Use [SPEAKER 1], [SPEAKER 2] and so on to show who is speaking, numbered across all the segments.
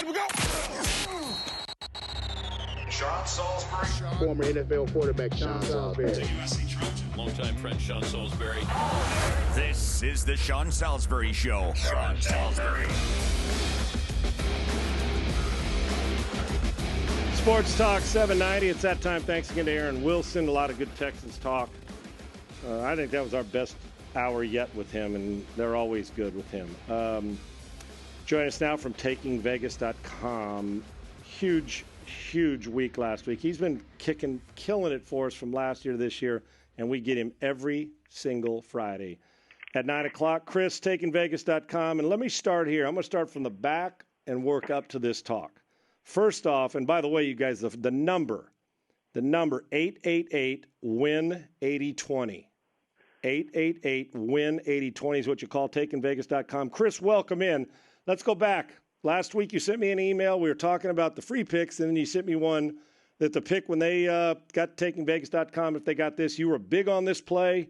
[SPEAKER 1] we go.
[SPEAKER 2] Sean Salisbury.
[SPEAKER 3] Former NFL quarterback Sean Salisbury.
[SPEAKER 4] The USC Trojan, longtime friend Sean Salisbury.
[SPEAKER 2] This is the Sean Salisbury Show. Sean Salisbury.
[SPEAKER 5] Sports Talk 790. It's that time. Thanks again to Aaron Wilson. A lot of good Texans talk. I think that was our best hour yet with him, and they're always good with him. Join us now from TakingVegas.com. Huge week last week. He's been killing it for us from last year to this year, and we get him every single Friday. At 9 o'clock, Chris, TakingVegas.com. And let me start here. I'm going to start from the back and work up to this talk. First off, and by the way, you guys, the number 888-WIN-8020. 888-WIN-8020 is what you call TakingVegas.com. Chris, welcome in. Let's go back. Last week you sent me an email. We were talking about the free picks, and then you sent me one that the pick when they got TakingVegas.com, if they got this, you were big on this play.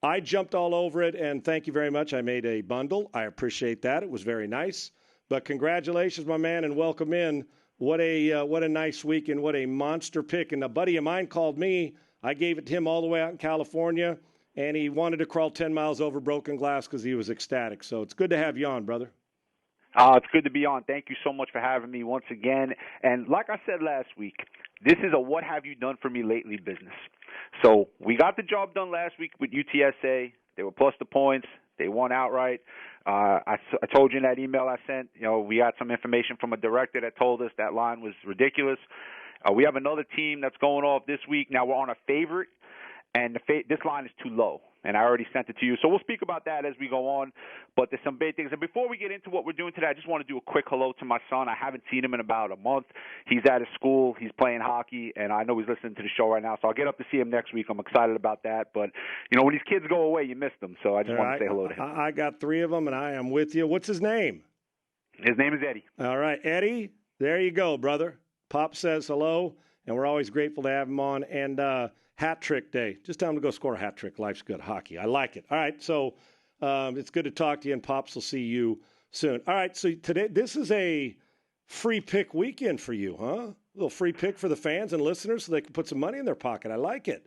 [SPEAKER 5] I jumped all over it, and thank you very much. I made a bundle. I appreciate that. It was very nice. But congratulations, my man, and welcome in. What a nice week and what a monster pick. And a buddy of mine called me. I gave it to him all the way out in California, and he wanted to crawl 10 miles over broken glass because he was ecstatic. So it's good to have you on, brother.
[SPEAKER 6] It's good to be on. Thank you so much for having me once again. And like I said last week, this is a what have you done for me lately business. So we got the job done last week with UTSA. They were plus the points. They won outright. I told you in that email I sent, we got some information from a director that told us that line was ridiculous. We have another team that's going off this week. Now we're on a favorite, and this line is too low, and I already sent it to you. So we'll speak about that as we go on, but there's some big things. And before we get into what we're doing today, I just want to do a quick hello to my son. I haven't seen him in about a month. He's at his school. He's playing hockey, and I know he's listening to the show right now, so I'll get up to see him next week. I'm excited about that. But, when these kids go away, you miss them, so I just want to say hello to him.
[SPEAKER 5] I got three of them, and I am with you. What's his name?
[SPEAKER 6] His name is Eddie.
[SPEAKER 5] All right, Eddie, there you go, brother. Pop says hello, and we're always grateful to have him on. And hat trick day. Just tell him to go score a hat trick. Life's good. Hockey. I like it. All right, so it's good to talk to you, and Pops will see you soon. All right, so today, this is a free pick weekend for you, huh? A little free pick for the fans and listeners so they can put some money in their pocket. I like it.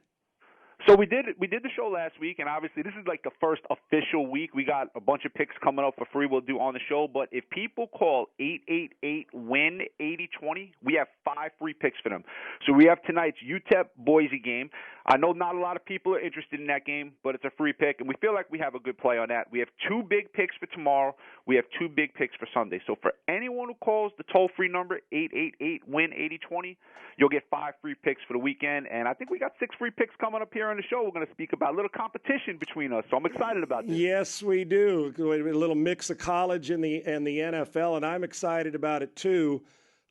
[SPEAKER 6] So we did the show last week, and obviously this is like the first official week. We got a bunch of picks coming up for free we'll do on the show, but if people call 888-WIN-8020, we have 5 free picks for them. So we have tonight's UTEP-Boise game. I know not a lot of people are interested in that game, but it's a free pick, and we feel like we have a good play on that. We have 2 big picks for tomorrow. We have 2 big picks for Sunday. So for anyone who calls the toll-free number, 888-WIN-8020, you'll get 5 free picks for the weekend, and I think we got 6 free picks coming up here on the show. We're going to speak about a little competition between us, so I'm excited about this.
[SPEAKER 5] Yes, we do. A little mix of college and the NFL, and I'm excited about it too.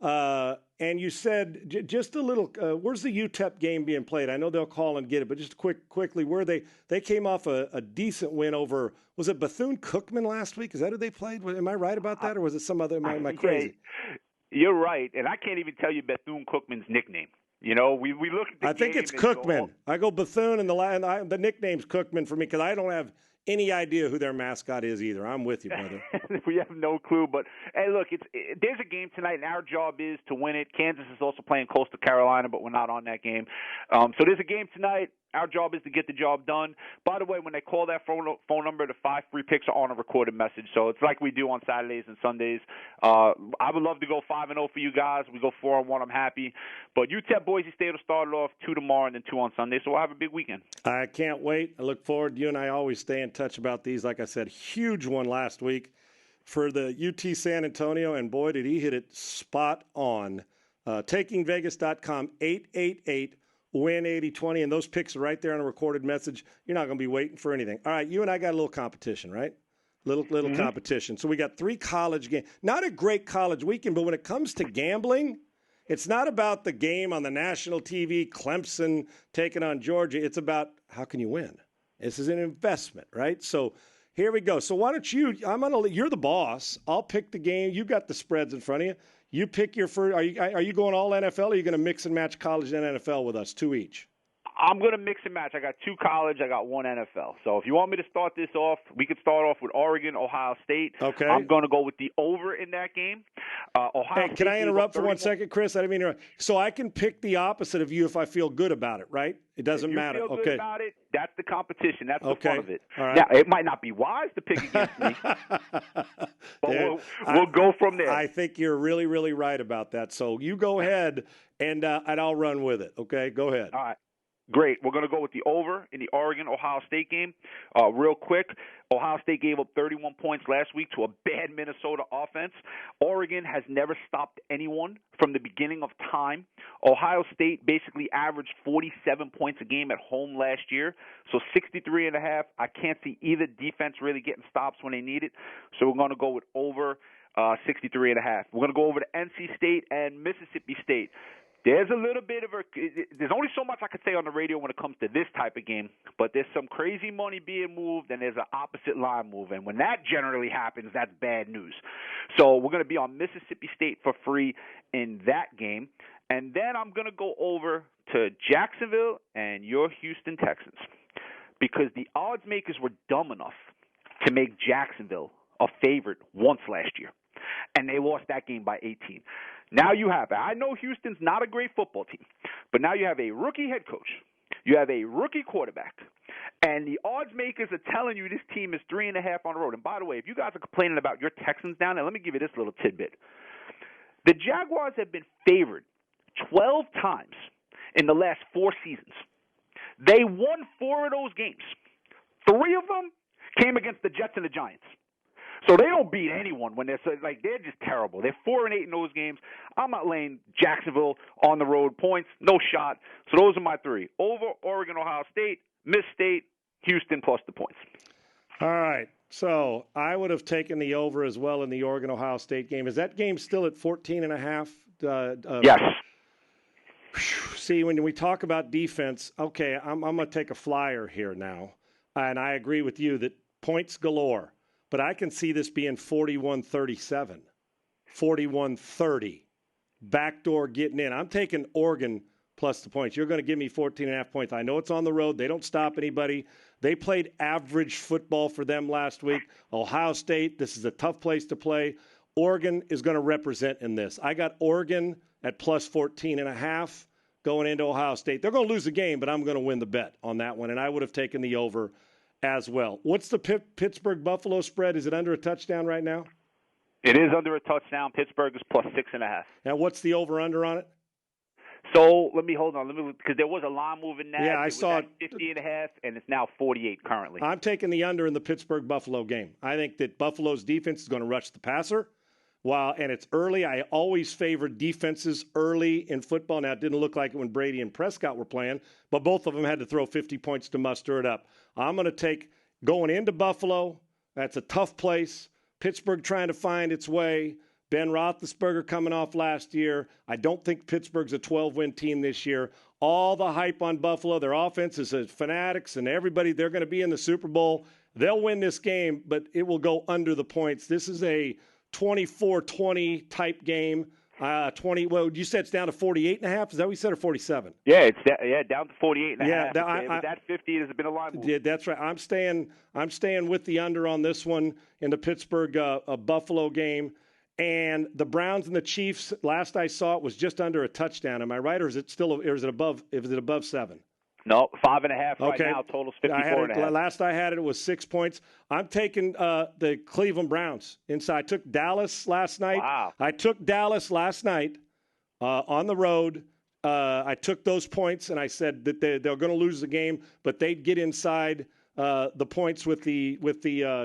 [SPEAKER 5] And you said just a little. Where's the UTEP game being played? I know they'll call and get it, but just quickly, where they came off a decent win over. Was it Bethune-Cookman last week? Is that who they played? Am I right about that, or was it some other? Am I crazy?
[SPEAKER 6] You're right, and I can't even tell you Bethune-Cookman's nickname. We look at the
[SPEAKER 5] I think it's Cookman. I go Bethune, and the nickname's Cookman for me because I don't have any idea who their mascot is either. I'm with you, brother.
[SPEAKER 6] We have no clue. But, hey, look, there's a game tonight, and our job is to win it. Kansas is also playing Coastal Carolina, but we're not on that game. So there's a game tonight. Our job is to get the job done. By the way, when they call that phone number, the 5 free picks are on a recorded message. So it's like we do on Saturdays and Sundays. I would love to go 5-0 for you guys. We go 4-1. I'm happy. But UTEP Boise State will start it off 2 tomorrow and then 2 on Sunday. So we'll have a big weekend.
[SPEAKER 5] I can't wait. I look forward. You and I always stay in touch about these. Like I said, huge one last week for the UT San Antonio. And, boy, did he hit it spot on. TakingVegas.com, 888-WIN-8020, and those picks are right there on a recorded message. You're not going to be waiting for anything. All right, you and I got a little competition, right? Little competition. So we got 3 college games. Not a great college weekend, but when it comes to gambling, it's not about the game on the national TV, Clemson taking on Georgia. It's about how can you win. This is an investment, right? So here we go. So why don't you? You're the boss. I'll pick the game. You got the spreads in front of you. You pick your first. Are you going all NFL? Or are you going to mix and match college and NFL with us, 2 each?
[SPEAKER 6] I'm going to mix and match. I got 2 college. I got 1 NFL. So if you want me to start this off, we could start off with Oregon, Ohio State.
[SPEAKER 5] Okay.
[SPEAKER 6] I'm going to go with the over in that game. Ohio State.
[SPEAKER 5] Can I interrupt for 1 second, Chris? I didn't mean to interrupt. So I can pick the opposite of you if I feel good about it, right? It doesn't matter.
[SPEAKER 6] If you feel
[SPEAKER 5] okay.
[SPEAKER 6] good about it, that's the competition. That's the fun of it.
[SPEAKER 5] All right.
[SPEAKER 6] Now, it might not be wise to pick against me, but we'll go from there.
[SPEAKER 5] I think you're really, really right about that. So you go ahead, and I'll run with it. Okay, go ahead.
[SPEAKER 6] All right. Great. We're going to go with the over in the Oregon-Ohio State game. Real quick, Ohio State gave up 31 points last week to a bad Minnesota offense. Oregon has never stopped anyone from the beginning of time. Ohio State basically averaged 47 points a game at home last year, so 63.5. I can't see either defense really getting stops when they need it, so we're going to go with over 63.5. We're going to go over to NC State and Mississippi State. There's a little bit of there's only so much I could say on the radio when it comes to this type of game, but there's some crazy money being moved and there's an opposite line move, and when that generally happens, that's bad news. So we're going to be on Mississippi State for free in that game, and then I'm going to go over to Jacksonville and your Houston Texans because the odds makers were dumb enough to make Jacksonville a favorite once last year, and they lost that game by 18. Now you have, I know Houston's not a great football team, but now you have a rookie head coach. You have a rookie quarterback. And the odds makers are telling you this team is 3.5 on the road. And by the way, if you guys are complaining about your Texans down there, let me give you this little tidbit. The Jaguars have been favored 12 times in the last 4 seasons. They won 4 of those games. 3 of them came against the Jets and the Giants. So they don't beat anyone when they're just terrible. They're 4-8 in those games. I'm not laying Jacksonville on the road points, no shot. So those are my 3: over Oregon, Ohio State, Miss State, Houston plus the points.
[SPEAKER 5] All right. So I would have taken the over as well in the Oregon Ohio State game. Is that game still at 14.5?
[SPEAKER 6] Yes.
[SPEAKER 5] See, when we talk about defense, okay, I'm going to take a flyer here now, and I agree with you that points galore. But I can see this being 41-37, 41-30, backdoor getting in. I'm taking Oregon plus the points. You're going to give me 14.5 points. I know it's on the road. They don't stop anybody. They played average football for them last week. Ohio State, this is a tough place to play. Oregon is going to represent in this. I got Oregon at plus 14.5 going into Ohio State. They're going to lose the game, but I'm going to win the bet on that one, and I would have taken the over as well. What's the Pittsburgh-Buffalo spread? Is it under a touchdown right now?
[SPEAKER 6] It is under a touchdown. Pittsburgh is plus 6.5.
[SPEAKER 5] Now, what's the over-under on it?
[SPEAKER 6] So let me hold on. Because there was a line move in that.
[SPEAKER 5] Yeah, I saw it.
[SPEAKER 6] 50.5, and it's now 48 currently.
[SPEAKER 5] I'm taking the under in the Pittsburgh-Buffalo game. I think that Buffalo's defense is going to rush the passer. And it's early. I always favored defenses early in football. Now, it didn't look like it when Brady and Prescott were playing, but both of them had to throw 50 points to muster it up. I'm going to take going into Buffalo. That's a tough place. Pittsburgh trying to find its way. Ben Roethlisberger coming off last year. I don't think Pittsburgh's a 12-win team this year. All the hype on Buffalo. Their offense is fanatics and everybody. They're going to be in the Super Bowl. They'll win this game, but it will go under the points. This is a 24-20 type game. 20. Well, you said it's down to 48.5. Is that what you said, or 47?
[SPEAKER 6] Yeah, it's down to 48.5.
[SPEAKER 5] Yeah,
[SPEAKER 6] that 50 has been a line move.
[SPEAKER 5] Yeah, that's right. I'm staying with the under on this one in the Pittsburgh Buffalo game. And the Browns and the Chiefs. Last I saw it was just under a touchdown. Am I right, or is it still? Or is it above? Is it above 7?
[SPEAKER 6] No, 5.5 right now. Totals 54.5.
[SPEAKER 5] Last I had it was 6 points. I'm taking the Cleveland Browns inside. I took Dallas last night.
[SPEAKER 6] Wow.
[SPEAKER 5] I took Dallas last night on the road. I took those points, and I said that they're going to lose the game, but they'd get inside the points with the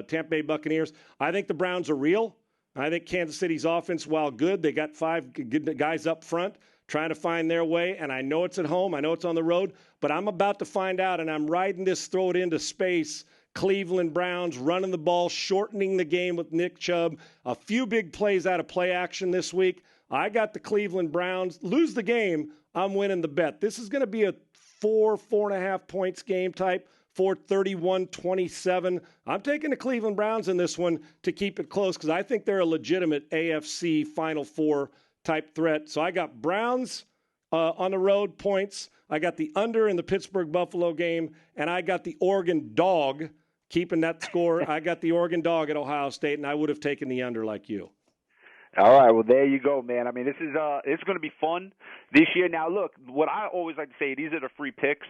[SPEAKER 5] Tampa Bay Buccaneers. I think the Browns are real. I think Kansas City's offense, while good, they got 5 good guys up front trying to find their way, and I know it's at home. I know it's on the road, but I'm about to find out, and I'm riding this, throw it into space. Cleveland Browns running the ball, shortening the game with Nick Chubb. A few big plays out of play action this week. I got the Cleveland Browns. Lose the game, I'm winning the bet. This is going to be a 4.5 points game type. 31-27. I'm taking the Cleveland Browns in this one to keep it close because I think they're a legitimate AFC Final Four type threat. So I got Browns, on the road points. I got the under in the Pittsburgh-Buffalo game, and I got the Oregon dog keeping that score. I got the Oregon dog at Ohio State, and I would have taken the under like you.
[SPEAKER 6] All right, well, there you go, man. I mean, this is it's going to be fun this year. Now, look, what I always like to say, these are the free picks.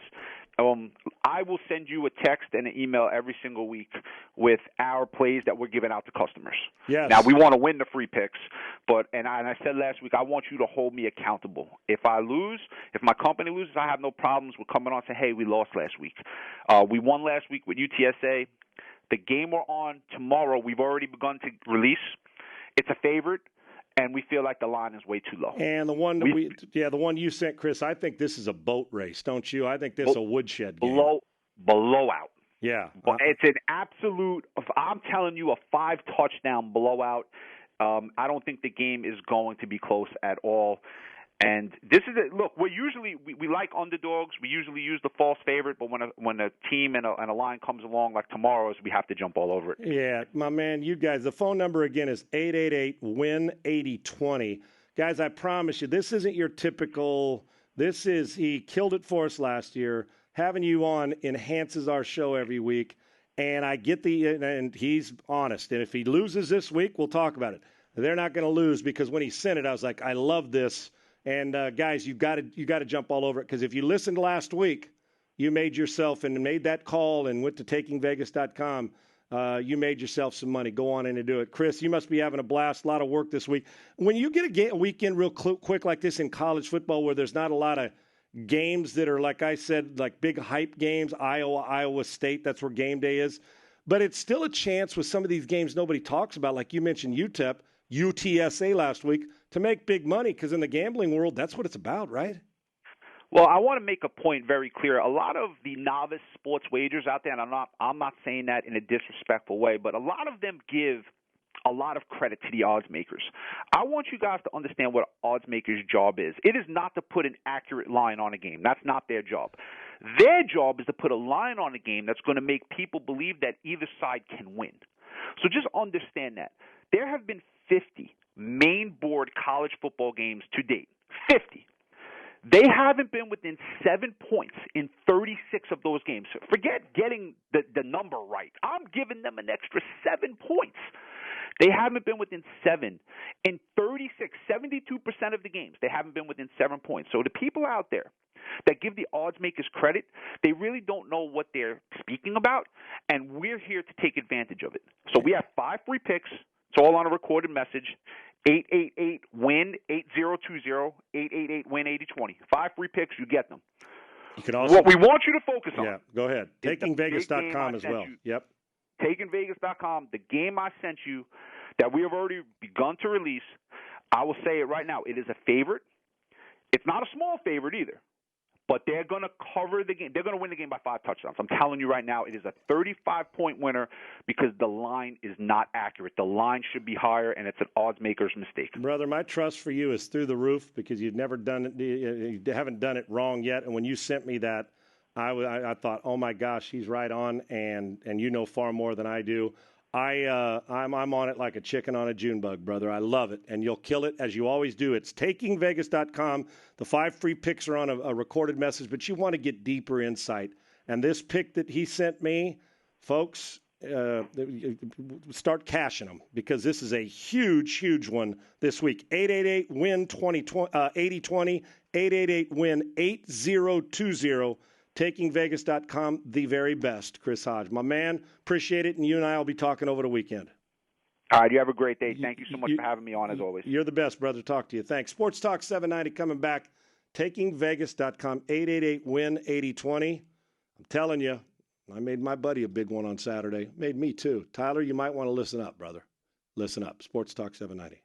[SPEAKER 6] I will send you a text and an email every single week with our plays that we're giving out to customers.
[SPEAKER 5] Yes.
[SPEAKER 6] Now, we want to win the free picks, but I said last week, I want you to hold me accountable. If I lose, if my company loses, I have no problems with coming on and saying, hey, we lost last week. We won last week with UTSA. The game we're on tomorrow, we've already begun to release. It's a favorite, and we feel like the line is way too low.
[SPEAKER 5] And the one the one you sent, Chris, I think this is a boat race, don't you? I think this is a woodshed game.
[SPEAKER 6] Blowout.
[SPEAKER 5] Yeah.
[SPEAKER 6] It's an absolute, I'm telling you, a 5-touchdown blowout. I don't think the game is going to be close at all. And this is it. Look, we like underdogs. We usually use the false favorite, but when a team and a line comes along like tomorrow's, we have to jump all over it.
[SPEAKER 5] Yeah, my man, you guys. The phone number again is 888-WIN-8020. Guys, I promise you, this isn't your typical. He killed it for us last year. Having you on enhances our show every week, and I get and he's honest. And if he loses this week, we'll talk about it. They're not going to lose because when he sent it, I was like, I love this. And guys, you got to jump all over it because if you listened last week, you made that call and went to takingvegas.com. You made yourself some money. Go on in and do it. Chris, you must be having a blast. A lot of work this week. When you get a weekend real quick like this in college football, where there's not a lot of games that are, like I said, like big hype games, Iowa State. That's where game day is. But it's still a chance with some of these games nobody talks about, like you mentioned UTEP, UTSA last week, to make big money because in the gambling world, that's what it's about, right?
[SPEAKER 6] Well, I want to make a point very clear. A lot of the novice sports wagers out there, and I'm not saying that in a disrespectful way, but a lot of them give a lot of credit to the odds makers. I want you guys to understand what odds makers' job is. It is not to put an accurate line on a game. That's not their job. Their job is to put a line on a game that's going to make people believe that either side can win. So just understand that. There have been 50 main board college football games to date. 50. They haven't been within 7 points in 36 of those games. Forget getting the number right. I'm giving them an extra 7 points. They haven't been within 7 in 36, 72% of the games. They haven't been within 7 points. So the people out there that give the odds makers credit, they really don't know what they're speaking about, and we're here to take advantage of it. So we have 5 free picks. It's all on a recorded message. 888-WIN-8020, 888-WIN-8020. 5 free picks, you get them.
[SPEAKER 5] You can also,
[SPEAKER 6] what we want you to focus on.
[SPEAKER 5] Yeah, go ahead. TakingVegas.com as well. Yep.
[SPEAKER 6] TakingVegas.com, the game I sent you that we have already begun to release, I will say it right now. It is a favorite. It's not a small favorite either. But they're going to cover the game. They're going to win the game by 5 touchdowns. I'm telling you right now, it is a 35-point winner because the line is not accurate. The line should be higher, and it's an odds maker's mistake.
[SPEAKER 5] Brother, my trust for you is through the roof because you've never done it. You haven't done it wrong yet. And when you sent me that, I thought, oh my gosh, he's right on, and you know far more than I do. I'm on it like a chicken on a June bug, brother. I love it, and you'll kill it as you always do. It's takingvegas.com. The 5 free picks are on a recorded message, but you want to get deeper insight. And this pick that he sent me, folks, start cashing them because this is a huge, huge one this week. 888-WIN-8020, 888-WIN-8020. TakingVegas.com, the very best. Chris Hodge, my man, appreciate it, and you and I will be talking over the weekend.
[SPEAKER 6] All right, you have a great day. Thank you so much for having me on, as always.
[SPEAKER 5] You're the best, brother. Talk to you. Thanks. Sports Talk 790 coming back. TakingVegas.com, 888-WIN-8020. I'm telling you, I made my buddy a big one on Saturday. Made me too. Tyler, you might want to listen up, brother. Listen up. Sports Talk 790.